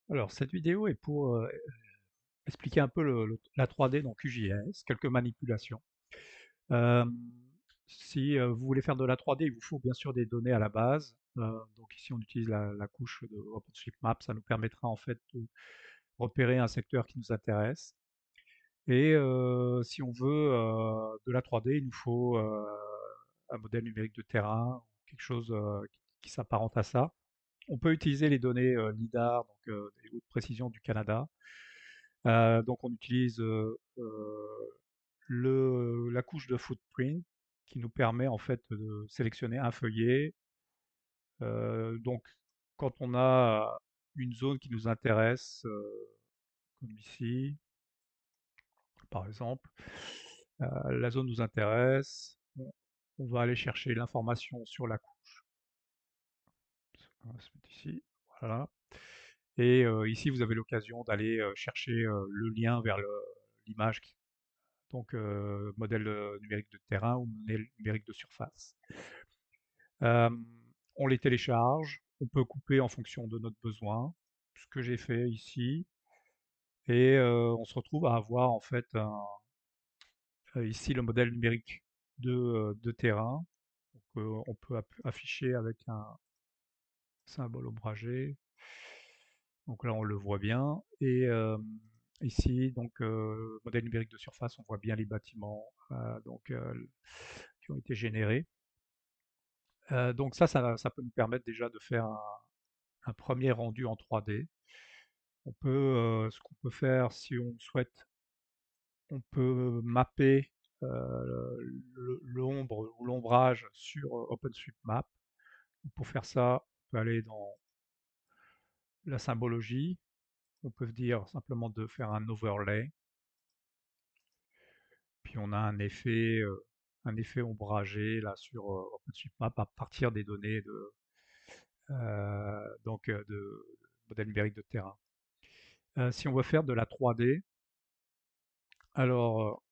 Alors, cette vidéo est pour expliquer un peu la 3D dans QGIS, quelques manipulations. Euh, si vous voulez faire de la 3D, il vous faut bien sûr des données à la base. Donc ici, on utilise la couche de OpenStreetMap. Ça nous permettra en fait de repérer un secteur qui nous intéresse. Et si on veut de la 3D, il nous faut un modèle numérique de terrain, quelque chose qui s'apparente à ça. On peut utiliser les données LIDAR, donc des hautes précisions du Canada. Donc on utilise la couche de footprint qui nous permet en fait de sélectionner un feuillet. Donc quand on a une zone qui nous intéresse, comme ici par exemple, la zone nous intéresse, on va aller chercher l'information sur la couche. On va se mettre ici, voilà. Et ici vous avez l'occasion d'aller chercher le lien vers l'image donc modèle numérique de terrain ou modèle numérique de surface. Euh, on les télécharge, on peut couper en fonction de notre besoin, ce que j'ai fait ici, et on se retrouve à avoir en fait ici le modèle numérique de terrain. Donc, on peut afficher avec un symbole ombragé. Donc là on le voit bien. Et ici, donc modèle numérique de surface, on voit bien les bâtiments qui ont été générés. Donc ça peut nous permettre déjà de faire un premier rendu en 3D. Ce qu'on peut faire si on souhaite, on peut mapper l'ombre ou l'ombrage sur OpenStreetMap. Pour faire ça, on peut aller dans la symbologie. On peut dire simplement de faire un overlay. Puis on a un effet ombragé là sur OpenStreetMap à partir des données de modèle numérique de terrain. Si on veut faire de la 3D, alors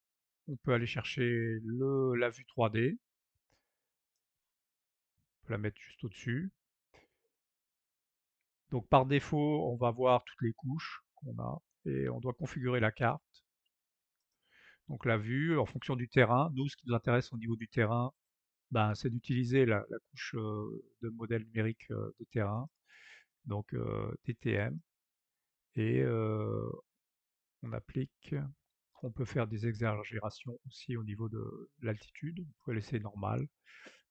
on peut aller chercher la vue 3D, on peut la mettre juste au-dessus. Donc par défaut, on va voir toutes les couches qu'on a et on doit configurer la carte. Donc la vue, en fonction du terrain, nous ce qui nous intéresse au niveau du terrain, ben, c'est d'utiliser la couche de modèle numérique de terrain, donc DTM, et on applique. On peut faire des exagérations aussi au niveau de l'altitude, on peut laisser normal.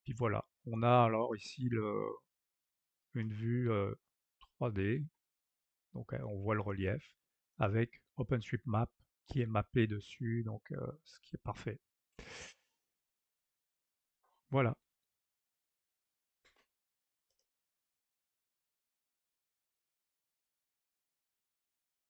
Puis voilà, on a alors ici une vue 3D, donc on voit le relief avec OpenStreetMap qui est mappé dessus, donc ce qui est parfait. Voilà.